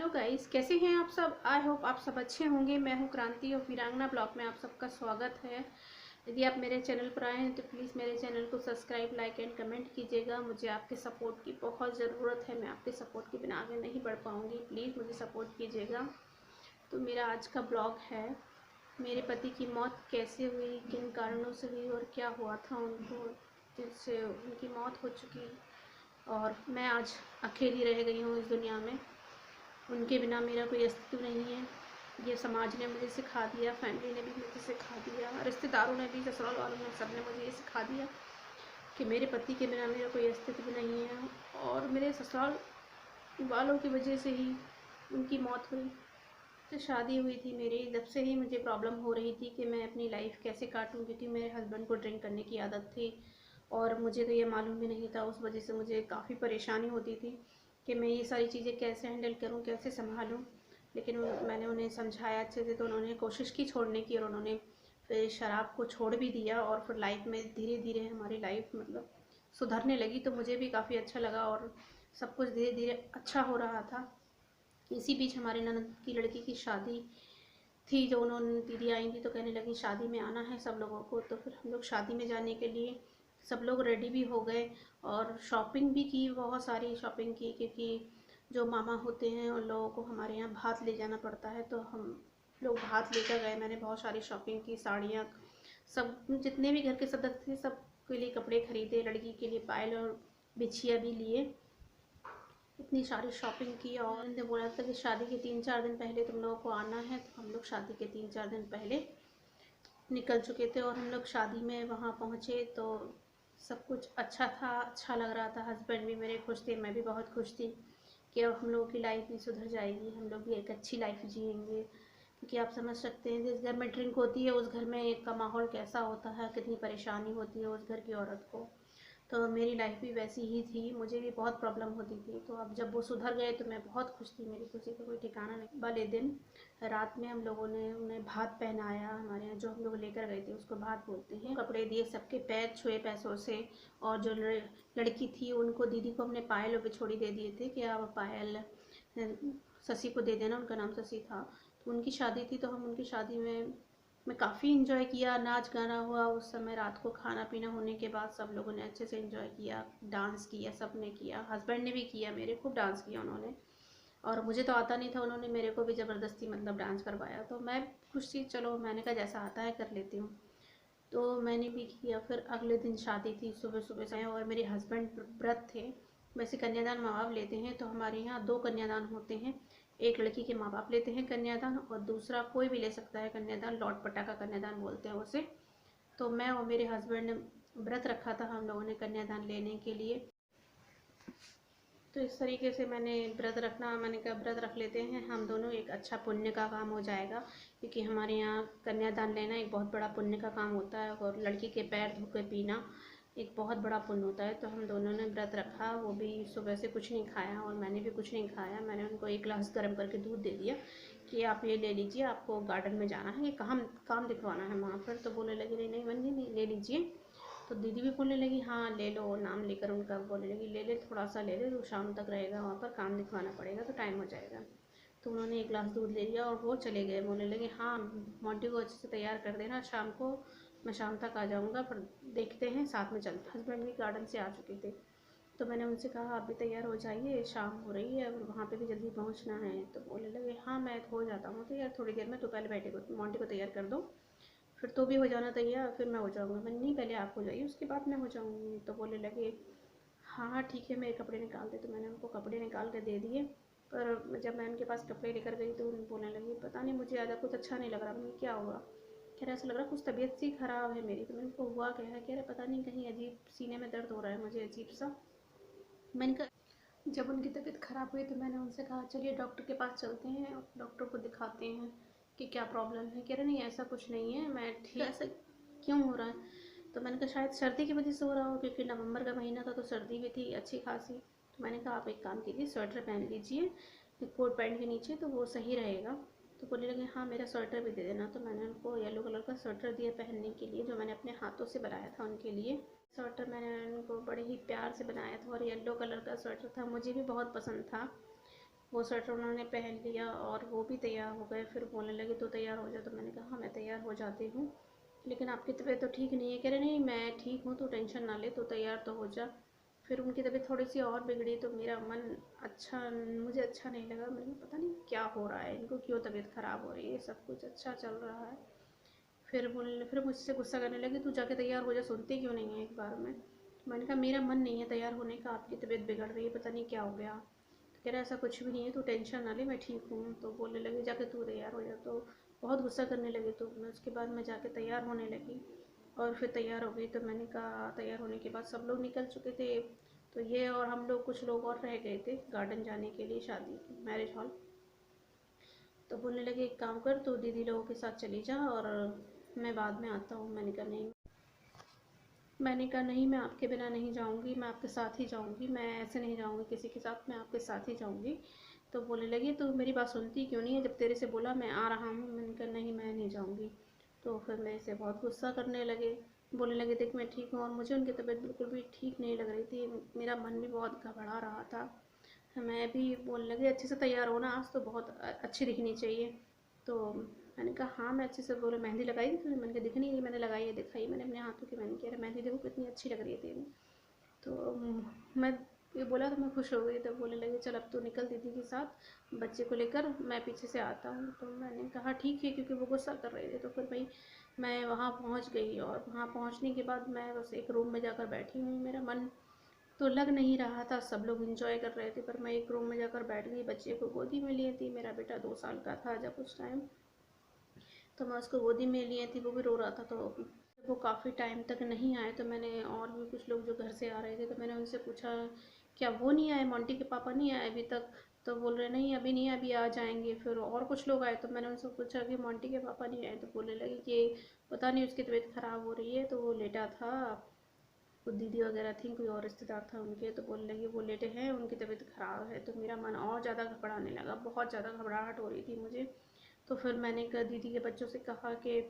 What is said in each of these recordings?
Hello guys, कैसे हैं आप सब। आई होप आप सब अच्छे होंगे। मैं हूं क्रांति और वीरांगना ब्लॉग में आप सबका स्वागत है। यदि आप मेरे चैनल पर आए हैं तो प्लीज़ मेरे चैनल को सब्सक्राइब, लाइक एंड कमेंट कीजिएगा। मुझे आपके सपोर्ट की बहुत ज़रूरत है। मैं आपके सपोर्ट के बिना आगे नहीं बढ़ पाऊँगी। प्लीज़ मुझे सपोर्ट कीजिएगा। तो मेरा आज का ब्लॉग है, मेरे पति की मौत कैसे हुई, किन कारणों से हुई और क्या हुआ था उनको जिससे उनकी मौत हो चुकी, और मैं आज अकेली रह गई हूँ इस दुनिया में। उनके बिना मेरा कोई अस्तित्व नहीं है। ये समाज ने मुझे सिखा दिया, फैमिली ने भी मुझे सिखा दिया, रिश्तेदारों ने भी, ससुराल वालों ने, सब ने मुझे ये सिखा दिया कि मेरे पति के बिना मेरा कोई अस्तित्व नहीं है। और मेरे ससुराल वालों की वजह से ही उनकी मौत हुई। तो शादी हुई थी मेरी, जब से ही मुझे प्रॉब्लम हो रही थी कि मैं अपनी लाइफ कैसे काटूं, क्योंकि मेरे हस्बैंड को ड्रिंक करने की आदत थी और मुझे तो ये मालूम भी नहीं था। उस वजह से मुझे काफ़ी परेशानी होती थी कि मैं ये सारी चीज़ें कैसे हैंडल करूं, कैसे संभालूं। लेकिन मैंने उन्हें समझाया अच्छे से, तो उन्होंने कोशिश की छोड़ने की और उन्होंने फिर शराब को छोड़ भी दिया। और फिर लाइफ में धीरे धीरे हमारी लाइफ मतलब सुधरने लगी। तो मुझे भी काफ़ी अच्छा लगा और सब कुछ धीरे धीरे अच्छा हो रहा था। इसी बीच हमारे ननद की लड़की की शादी थी, जो उन्होंने दीदी आई थी तो कहने लगी शादी में आना है सब लोगों को। तो फिर हम लोग शादी में जाने के लिए सब लोग रेडी भी हो गए और शॉपिंग भी की, बहुत सारी शॉपिंग की, क्योंकि जो मामा होते हैं उन लोगों को हमारे यहाँ भात ले जाना पड़ता है। तो हम लोग भात लेकर गए। मैंने बहुत सारी शॉपिंग की, साड़ियाँ, सब जितने भी घर के सदस्य थे सब के लिए कपड़े खरीदे, लड़की के लिए पायल और बिछिया भी लिए। इतनी सारी शॉपिंग की और उन्होंने बोला था कि शादी के 3-4 दिन पहले तुम लोगों को आना है। तो हम लोग शादी के 3-4 दिन पहले निकल चुके थे और हम लोग शादी में वहाँ पहुँचे तो सब कुछ अच्छा था, अच्छा लग रहा था। हस्बैंड भी मेरे खुश थे, मैं भी बहुत खुश थी कि अब हम लोगों की लाइफ भी सुधर जाएगी, हम लोग भी एक अच्छी लाइफ जिएंगे। क्योंकि आप समझ सकते हैं जिस घर में ड्रिंक होती है उस घर में एक का माहौल कैसा होता है, कितनी परेशानी होती है उस घर की औरत को। तो मेरी लाइफ भी वैसी ही थी, मुझे भी बहुत प्रॉब्लम होती थी। तो अब जब वो सुधर गए तो मैं बहुत खुश थी, मेरी खुशी का कोई ठिकाना नहीं। वाले दिन रात में हम लोगों ने उन्हें भात पहनाया। हमारे यहाँ जो हम लोग लेकर गए थे उसको भात बोलते हैं। कपड़े दिए, सबके पैर छुए पैसों से। और जो लड़की थी उनको, दीदी को हमने पायल और बिछोड़ी दे दिए थे कि आप पायल शशि को दे देना, उनका नाम शशि था। तो उनकी शादी थी तो हम उनकी शादी में मैं काफ़ी इन्जॉय किया, नाच गाना हुआ उस समय। रात को खाना पीना होने के बाद सब लोगों ने अच्छे से इन्जॉय किया, डांस किया, सब ने किया, हस्बैंड ने भी किया, मेरे खूब डांस किया उन्होंने। और मुझे तो आता नहीं था, उन्होंने मेरे को भी ज़बरदस्ती मतलब डांस करवाया। तो मैं खुश थी, चलो मैंने कहा जैसा आता है कर लेती हूँ। तो मैंने भी किया। फिर अगले दिन शादी थी, सुबह सुबह से। और मेरे हस्बैंड व्रत थे। वैसे कन्यादान माँ बाप लेते हैं, तो हमारे यहाँ 2 कन्यादान होते हैं। एक लड़की के माँ बाप लेते हैं कन्यादान और दूसरा कोई भी ले सकता है कन्यादान, लौट पटाखा कन्यादान बोलते हैं उसे। तो मैं और मेरे हस्बैंड ने व्रत रखा था हम लोगों ने कन्यादान लेने के लिए। तो इस तरीके से मैंने व्रत रखना, मैंने कहा व्रत रख लेते हैं हम दोनों, एक अच्छा पुण्य का काम हो जाएगा। क्योंकि हमारे यहाँ कन्यादान लेना एक बहुत बड़ा पुण्य का काम होता है और लड़की के पैर धो के पीना एक बहुत बड़ा पुण्य होता है। तो हम दोनों ने व्रत रखा, वो भी सुबह से कुछ नहीं खाया और मैंने भी कुछ नहीं खाया। मैंने उनको 1 गिलास गर्म करके दूध दे दिया कि आप ये ले लीजिए, आपको गार्डन में जाना है, ये काम दिखवाना है वहाँ पर। तो बोलने लगी नहीं नहीं बहन जी नहीं, ले लीजिए। तो दीदी भी बोलने लगी हाँ ले लो, नाम लेकर उनका बोलने लगी ले ले, थोड़ा सा ले ले, तो शाम तक रहेगा वहाँ पर, काम दिखवाना पड़ेगा तो टाइम हो जाएगा। तो उन्होंने 1 गिलास दूध ले लिया और वो चले गए। बोलने लगे हाँ मोंटी को अच्छे से तैयार कर देना, शाम को मैं शाम तक आ जाऊँगा, पर देखते हैं साथ में चलते। हस्बैंड भी गार्डन से आ चुके थे। तो मैंने उनसे कहा आप भी तैयार हो जाइए, शाम हो रही है और वहाँ पे भी जल्दी पहुँचना है। तो बोलने लगे हाँ मैं हो जाता हूँ तैयार थोड़ी देर में, तो पहले बेटे को, मोंटी को तैयार कर दो, फिर तो भी हो जाना तैयार, फिर मैं हो जाऊँगा। मैंने नहीं पहले आप हो जाइए उसके बाद मैं हो जाऊँगी। तो बोलने लगे हाँ हाँ ठीक है, मेरे कपड़े निकाल दे। तो मैंने उनको कपड़े निकाल के दे दिए। पर जब मैं उनके पास कपड़े लेकर गई तो उन्हें बोलने लगी पता नहीं मुझे ज़्यादा कुछ अच्छा नहीं लग रहा। मैंने क्या हुआ, कह रहा ऐसा लग रहा कुछ तबीयत सी ख़राब है मेरी। तो मैंने उनको हुआ क्या है, कह रहे पता नहीं कहीं अजीब सीने में दर्द हो रहा है मुझे अजीब सा। मैंने कहा, जब उनकी तबीयत ख़राब हुई तो मैंने उनसे कहा चलिए डॉक्टर के पास चलते हैं और डॉक्टर को दिखाते हैं कि क्या प्रॉब्लम है। कह रहे नहीं ऐसा कुछ नहीं है, मैं ठीक। ऐसा क्यों हो रहा है? तो मैंने कहा शायद सर्दी की वजह से हो रहा हो, क्योंकि नवंबर का महीना था तो सर्दी भी थी अच्छी खासी। तो मैंने कहा आप एक काम कीजिए, स्वेटर पहन लीजिए कोट पैंट के नीचे, तो वो सही रहेगा। तो बोलने लगे हाँ मेरा स्वेटर भी दे देना। तो मैंने उनको येलो कलर का स्वेटर दिया पहनने के लिए, जो मैंने अपने हाथों से बनाया था उनके लिए। स्वेटर मैंने उनको बड़े ही प्यार से बनाया था और येलो कलर का स्वेटर था, मुझे भी बहुत पसंद था। वो स्वेटर उन्होंने पहन लिया और वो भी तैयार हो गए। फिर बोलने लगे तो तैयार हो जा, तो मैंने कहा हाँ मैं तैयार हो जाती हूँ, लेकिन आपकी तबीयत तो ठीक नहीं है। कह रहे नहीं मैं ठीक हूँ, तो टेंशन ना ले, तो तैयार तो हो जा। फिर उनकी तबीयत थोड़ी सी और बिगड़ी तो मेरा मन मुझे अच्छा नहीं लगा। मैंने कहा पता नहीं क्या हो रहा है इनको, क्यों तबीयत ख़राब हो रही है, सब कुछ अच्छा चल रहा है। फिर मुझसे गुस्सा करने लगी, तू जाके तैयार हो जा, सुनती क्यों नहीं है एक बार में। तो मैंने कहा मेरा मन नहीं है तैयार होने का, आपकी तबीयत बिगड़ रही है, पता नहीं क्या हो गया। तो कह रहा ऐसा कुछ भी नहीं है, तू टेंशन ना ले, मैं ठीक हूँ। तो बोलने लगे जाके तू तैयार हो जा। तो बहुत गुस्सा करने लगे। तो मैं उसके बाद मैं जाके तैयार होने लगी और फिर तैयार हो गई। तो मैंने कहा तैयार होने के बाद सब लोग निकल चुके थे, तो ये और हम लोग कुछ लोग और रह गए थे गार्डन जाने के लिए, शादी मैरिज हॉल। तो बोलने लगे एक काम कर, तो दीदी लोगों के साथ चली जा और मैं बाद में आता हूँ। मैंने कहा नहीं मैं आपके बिना नहीं जाऊँगी, मैं आपके साथ ही जाऊँगी, मैं ऐसे नहीं जाऊँगी किसी के साथ, मैं आपके साथ ही जाऊँगी। तो बोलने लगी तो मेरी बात सुनती क्यों नहीं है, जब तेरे से बोला मैं आ रहा हूँ। मैंने कहा नहीं मैं नहीं जाऊँगी। तो फिर मेरे से बहुत गुस्सा करने लगे। बोलने लगे देख मैं ठीक हूँ, और मुझे उनकी तबीयत बिल्कुल भी ठीक नहीं लग रही थी, मेरा मन भी बहुत घबरा रहा था। मैं भी बोलने लगी अच्छे से तैयार हो ना, आज तो बहुत अच्छी दिखनी चाहिए। तो मैंने कहा हाँ मैं अच्छे से, बोले मेहंदी लगाई थी तूने, मैंने कहा दिख नहीं रही, मैंने लगाई है, दिखाई मैंने अपने हाथों की। मैंने कहा मेहंदी देखो कितनी अच्छी लग रही है तेरी। तो मैं ये बोला तो मैं खुश हो गई। तो बोलने लगे चल अब तो निकल दीदी के साथ बच्चे को लेकर, मैं पीछे से आता हूँ। तो मैंने कहा ठीक है, क्योंकि वो गुस्सा कर रहे थे। तो फिर भाई मैं वहाँ पहुँच गई, और वहाँ पहुँचने के बाद मैं बस एक रूम में जाकर बैठी हूँ। मेरा मन तो लग नहीं रहा था, सब लोग एंजॉय कर रहे थे, पर मैं एक रूम में जाकर बैठ गई, बच्चे को गोदी में लिए थी। मेरा बेटा 2 साल का था जब उस टाइम, तो मैं उसको गोदी में लिए थी, वो भी रो रहा था। तो वो काफ़ी टाइम तक नहीं आए, तो मैंने और भी कुछ लोग जो घर से आ रहे थे, तो मैंने उनसे पूछा क्या वो नहीं आए, मोंटी के पापा नहीं आए अभी तक। तो बोल रहे नहीं अभी नहीं, अभी आ जाएंगे। फिर और कुछ लोग आए, तो मैंने उनसे पूछा कि मोंटी के पापा नहीं आए। तो बोलने लगे कि पता नहीं उसकी तबीयत ख़राब हो रही है, तो वो लेटा था, कुछ दीदी वगैरह थी, कोई और रिश्तेदार था उनके। तो बोलने लगे वो लेटे हैं, उनकी तबीयत ख़राब है। तो मेरा मन और ज़्यादा घबराने लगा, बहुत ज़्यादा घबराहट हो रही थी मुझे। तो फिर मैंने दीदी के बच्चों से कहा कि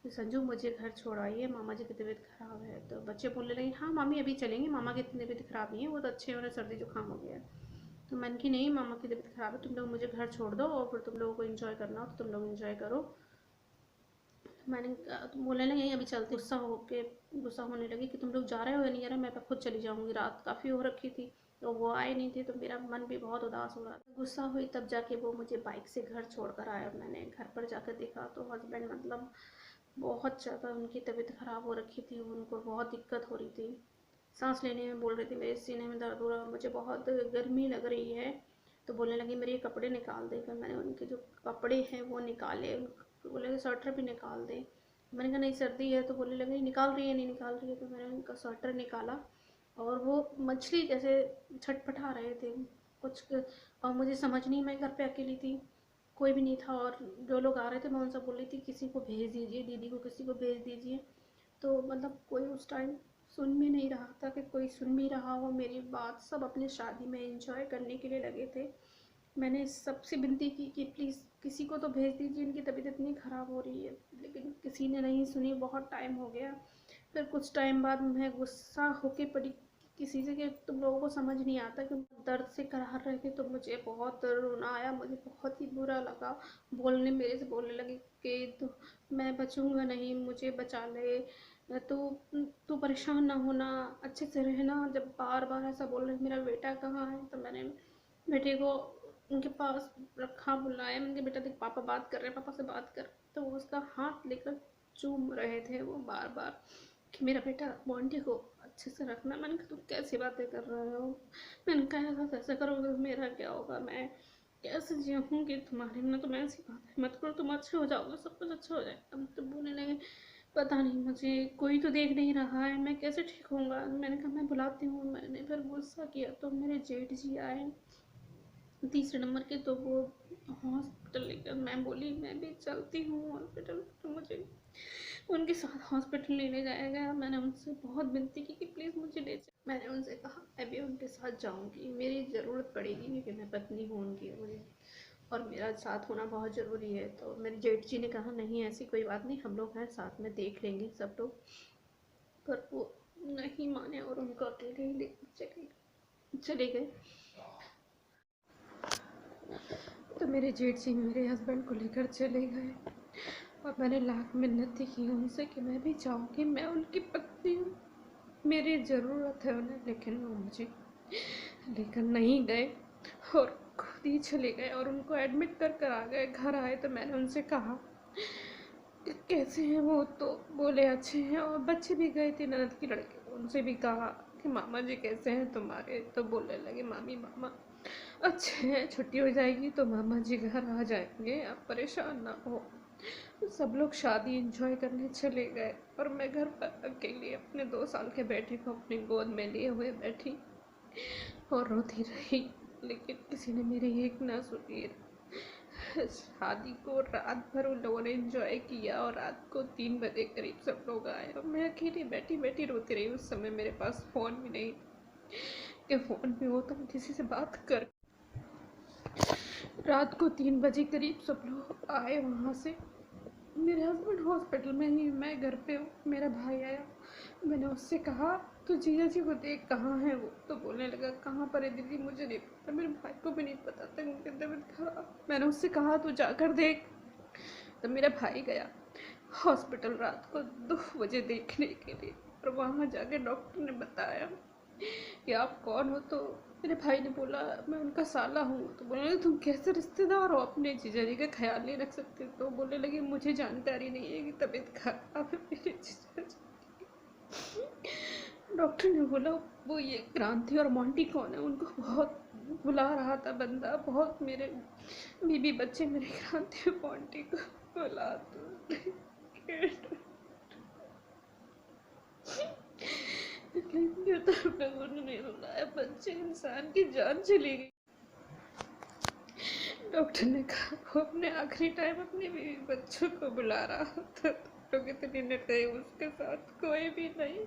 संजू मुझे घर छोड़ आइए, मामा जी की तबीयत ख़राब है। तो बच्चे बोलने लगे हाँ मामी अभी चलेंगे, मामा की तबीयत ख़राब नहीं है, वो तो अच्छे हैं, उन्हें सर्दी जुकाम हो गया है। तो मैंने कि नहीं मामा की तबीयत ख़राब है, तुम लोग मुझे घर छोड़ दो, और फिर तुम लोगों को इन्जॉय करना हो तो तुम लोग इन्जॉय करो। तो बोलने लगे अभी चलते, गुस्सा होने लगी कि तुम लोग जा रहे हो या नहीं जा रहे, मैं खुद चली जाऊँगी, रात काफ़ी हो रखी थी। तो वो आए नहीं थे, तो मेरा मन भी बहुत उदास हो रहा था। गुस्सा हुई तब जाके वो मुझे बाइक से घर छोड़ कर आया। मैंने घर पर जाकर देखा तो हस्बैंड मतलब बहुत ज़्यादा उनकी तबीयत ख़राब हो रखी थी, उनको बहुत दिक्कत हो रही थी, सांस लेने में बोल रही थी, मेरे सीने में दर्द हो रहा, मुझे बहुत गर्मी लग रही है। तो बोलने लगी मेरे ये कपड़े निकाल दे। फिर मैंने उनके जो कपड़े हैं वो निकाले, बोले स्वेटर भी निकाल दे। मैंने कहा नहीं सर्दी है। तो बोलने लगी निकाल रही है नहीं निकाल रही है। तो मैंने उनका स्वेटर निकाला, और वो मछली जैसे छटपटा रहे थे कुछ। और मुझे समझ नहीं, मैं घर पे अकेली थी, कोई भी नहीं था, और जो लोग आ रहे थे मैं उनसे बोल रही थी किसी को भेज दीजिए, दीदी को किसी को भेज दीजिए। तो मतलब कोई उस टाइम सुन भी नहीं रहा था कि कोई सुन भी रहा हो मेरी बात। सब अपनी शादी में एंजॉय करने के लिए लगे थे। मैंने सबसे विनती की कि प्लीज़ किसी को तो भेज दीजिए, इनकी तबीयत इतनी ख़राब हो रही है, लेकिन किसी ने नहीं सुनी। बहुत टाइम हो गया। फिर कुछ टाइम बाद मैं गुस्सा होके पड़ी किसी से कि तुम लोगों को समझ नहीं आता कि दर्द से कराह रहे थे। तो मुझे बहुत रोना आया, मुझे बहुत ही बुरा लगा। मेरे से बोलने लगे कि तो मैं बचूंगा नहीं, मुझे बचा ले, तो तू परेशान ना होना, अच्छे से रहना। जब बार बार ऐसा बोल रहे मेरा बेटा कहाँ है, तो मैंने बेटे को उनके पास रखा, बुलाया। मैंने कहा बेटा देख पापा बात कर रहे हैं, पापा से बात कर। तो वो उसका हाथ लेकर चूम रहे थे वो बार बार कि मेरा बेटा बॉन्टी को अच्छे से रखना। मैंने कहा तुम कैसी बातें कर रहे हो। मैंने कहा ऐसा कैसे करोगे, मेरा क्या होगा, मैं कैसे जीऊँगी तुम्हारे में। तो मैं ऐसी बात मत करो, तुम अच्छे हो जाओगे, सब कुछ अच्छा हो जाएगा। हम तो बोलने लगे पता नहीं मुझे कोई तो देख नहीं रहा है, मैं कैसे ठीक होऊंगा। मैंने कहा मैं बुलाती हूँ। मैंने फिर गुस्सा किया तो मेरे जेठ जी आए तीसरे नंबर के, तो वो हॉस्पिटल लेकर, मैं बोली मैं भी चलती हूँ हॉस्पिटल, तो मुझे उनके साथ हॉस्पिटल लेने जाया गया। मैंने उनसे बहुत विनती की कि प्लीज़ मुझे ले जाए। मैंने उनसे कहा मैं भी उनके साथ जाऊँगी, मेरी ज़रूरत पड़ेगी, क्योंकि मैं पत्नी हूँ उनकी, मुझे और मेरा साथ होना बहुत ज़रूरी है। तो मेरे जेठ जी ने कहा नहीं ऐसी कोई बात नहीं, हम लोग हैं साथ में, देख लेंगे सब लोग। पर वो नहीं माने और उनको अकेले ही चले गए। तो मेरे जेठ जी मेरे हस्बैंड को लेकर चले गए और मैंने लाख मिन्नतें की उनसे कि मैं भी चाहूँगी, मैं उनकी पत्नी हूँ, मेरी ज़रूरत है उन्हें, लेकिन वो मुझे लेकर नहीं गए और खुद ही चले गए और उनको एडमिट कर कर आ गए। घर आए तो मैंने उनसे कहा कि कैसे हैं वो, तो बोले अच्छे हैं। और बच्चे भी गए थे, ननद की लड़के, उनसे भी कहा कि मामा जी कैसे हैं तुम्हारे, तो बोलने लगे मामी मामा अच्छे हैं, छुट्टी हो जाएगी तो मामा जी घर आ जाएंगे, आप परेशान ना हो। तो सब लोग शादी एंजॉय करने चले गए और मैं घर पर अकेली अपने 2 साल के बेटे को अपनी गोद में लिए हुए बैठी और रोती रही, लेकिन किसी ने मेरी एक ना सुनी। शादी को रात भर उन लोगों ने एंजॉय किया और रात को 3 बजे करीब सब लोग आए और मैं अकेली बैठी बैठी रोती रही। उस समय मेरे पास फ़ोन भी नहीं कि फ़ोन भी हो तो मैं किसी से बात कर। रात को 3 बजे करीब सब लोग आए वहाँ से, मेरे हस्बैंड हॉस्पिटल में ही, मैं घर पे हूँ। मेरा भाई आया, मैंने उससे कहा तो जीजा जी को देख कहाँ है वो, तो बोलने लगा कहाँ पर है दीदी, मुझे नहीं पता, मेरे भाई को भी नहीं पता था, उनकी तबीयत खराब। मैंने उससे कहा तू जाकर देख, तो मेरा भाई गया हॉस्पिटल रात को 2 बजे देखने के लिए और वहाँ जाके डॉक्टर ने बताया कि आप कौन हो, तो मेरे भाई ने बोला मैं उनका साला हूँ। तो बोलने लगे तुम कैसे रिश्तेदार हो, अपने जीजा जी का ख्याल नहीं रख सकते। तो बोलने लगे मुझे जानकारी नहीं है कि तबीयत खराब है मेरे जीजा जी। डॉक्टर ने बोला वो ये क्रांति और मोंटी कौन है, उनको बहुत बुला रहा था बंदा, बहुत मेरे बीबी बच्चे मेरे क्रांति और मोंटी को बुला तो उन्होंने बुलाया, बच्चे इंसान की जान चली गई। डॉक्टर ने कहा वो अपने आखिरी टाइम अपने बीवी बच्चों को बुला रहा था, तो कितनी निर्दयी, उसके साथ कोई भी नहीं।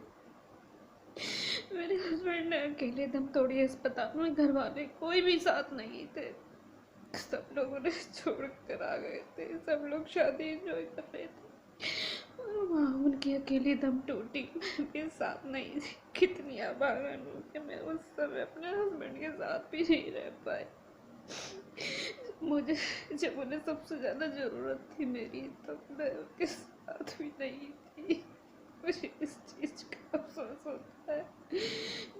मेरे हस्बैंड ने अकेले दम तोड़ी अस्पताल में, घर वाले कोई भी साथ नहीं थे, सब लोग उन्हें छोड़ कर आ गए थे, सब लोग शादी एंजॉय कर रहे थे और वहाँ उनकी अकेली दम टूटी, मैं भी साथ नहीं थी। कितनी अभागन हूँ कि मैं उस समय अपने हस्बैंड के साथ भी नहीं रह पाई। मुझे जब उन्हें सबसे ज़्यादा ज़रूरत थी मेरी, तब मैं उनके साथ भी नहीं थी। मुझे इस चीज़ का अफसोस होता है,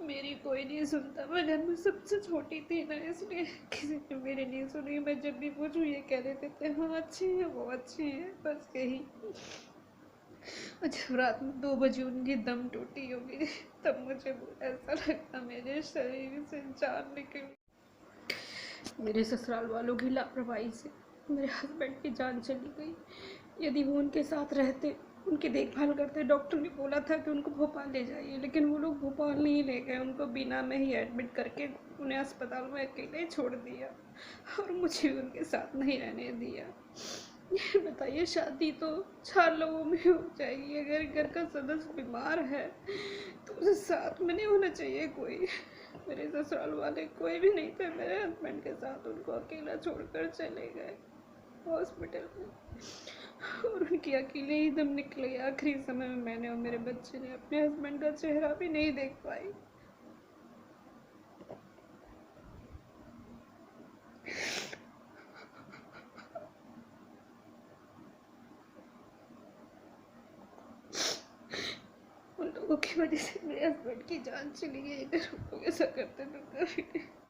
मेरी कोई नहीं सुनता। मैं घर में सबसे छोटी थी ना, इसलिए किसी ने मेरी नहीं सुनी। मैं जब भी पूछूँ ये कह देते थे हाँ अच्छी है, वो अच्छी है, बस यही। और जब रात में 2 बजे उनकी दम टूटी होगी तब मुझे ऐसा लगता मेरे शरीर से जान निकली। मेरे ससुराल वालों की लापरवाही से मेरे हस्बैंड की जान चली गई। यदि वो उनके साथ रहते, उनकी देखभाल करते, डॉक्टर ने बोला था कि उनको भोपाल ले जाइए, लेकिन वो लोग भोपाल नहीं ले गए, उनको बिना में ही एडमिट करके उन्हें अस्पताल में अकेले छोड़ दिया और मुझे भी उनके साथ नहीं रहने दिया। बताइए, शादी तो 4 लोगों में हो जाएगी, अगर घर का सदस्य बीमार है तो उसे साथ में नहीं होना चाहिए कोई। मेरे ससुराल वाले कोई भी नहीं थे मेरे हस्बैंड के साथ, उनको अकेला छोड़कर चले गए हॉस्पिटल में और उनकी अकेले ही दम निकले। आखिरी समय में मैंने और मेरे बच्चे ने अपने हस्बैंड का चेहरा भी नहीं देख पाई। उन लोगों की वजह से मेरे हस्बैंड की जान चली गई, अगर वो लोग ऐसा करते तो कभी